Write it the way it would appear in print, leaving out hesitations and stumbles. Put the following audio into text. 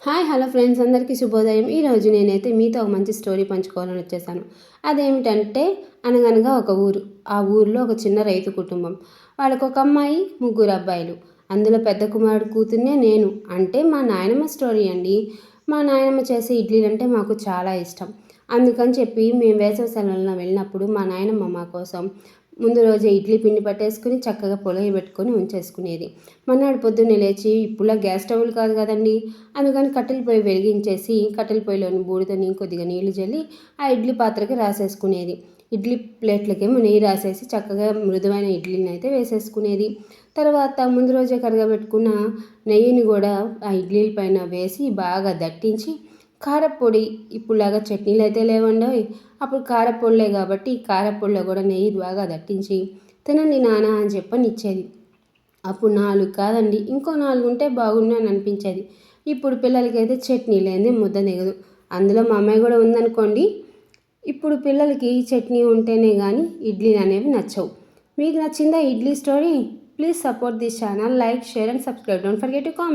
Hi hello friends, అందరికీ శుభోదయం. ఈరోజు నేనైతే మీతో ఒక మంచి స్టోరీ పంచుకోవాలని వచ్చేసాను. అదేమిటంటే, అనగనగా ఒక ఊరు. ఆ ఊరిలో ఒక చిన్న రైతు కుటుంబం. వాళ్ళకు ఒక అమ్మాయి, ముగ్గురు అబ్బాయిలు. అందులో పెద్ద కుమారుడు కూతుర్నే నేను. అంటే మా నాయనమ్మ స్టోరీ అండి. మా నాయనమ్మ చేసే ఇడ్లీలు అంటే మాకు చాలా ఇష్టం. అందుకని చెప్పి మేము వేసవి సెలవుల్లో వెళ్ళినప్పుడు మా నాయనమ్మ మా కోసం ముందు రోజే ఇడ్లీ పిండి పట్టేసుకుని చక్కగా పొలయి పెట్టుకొని ఉంచేసుకునేది. మర్నాడు పొద్దున్నే లేచి ఇప్పుడులా గ్యాస్ స్టవ్లు కాదు కదండి. అందుకని కట్టెల పొయ్యి వెలిగించేసి కట్టెల పొయ్యిలోని బూడిదని కొద్దిగా నీళ్లు జల్లి ఆ ఇడ్లీ పాత్రకి రాసేసుకునేది. ఇడ్లీ ప్లేట్లకేమో నెయ్యి రాసేసి చక్కగా మృదువైన ఇడ్లీని అయితే వేసేసుకునేది. తర్వాత ముందు రోజే కరగబెట్టుకున్న నెయ్యిని కూడా ఆ ఇడ్లీల పైన వేసి బాగా దట్టించి కారప్పొడి, ఇప్పుడులాగా చట్నీలు అయితే లేవండోయ్, అప్పుడు కారప్పొడిలే కాబట్టి కారప్పొడిలో కూడా నెయ్యి బాగా దట్టించి తినండి నాన్న అని చెప్పని ఇచ్చేది. అప్పుడు 4 కాదండి, ఇంకో 4 ఉంటే బాగుండు అని అనిపించేది. ఇప్పుడు పిల్లలకైతే చట్నీ లేనిదే ముద్ద దిగదు. అందులో మా అమ్మాయి కూడా ఉందనుకోండి. ఇప్పుడు పిల్లలకి చట్నీ ఉంటేనే కానీ ఇడ్లీలు అనేవి నచ్చవు. మీకు నచ్చిందా idli story? Please support this channel, like, share and subscribe. Don't forget to comment.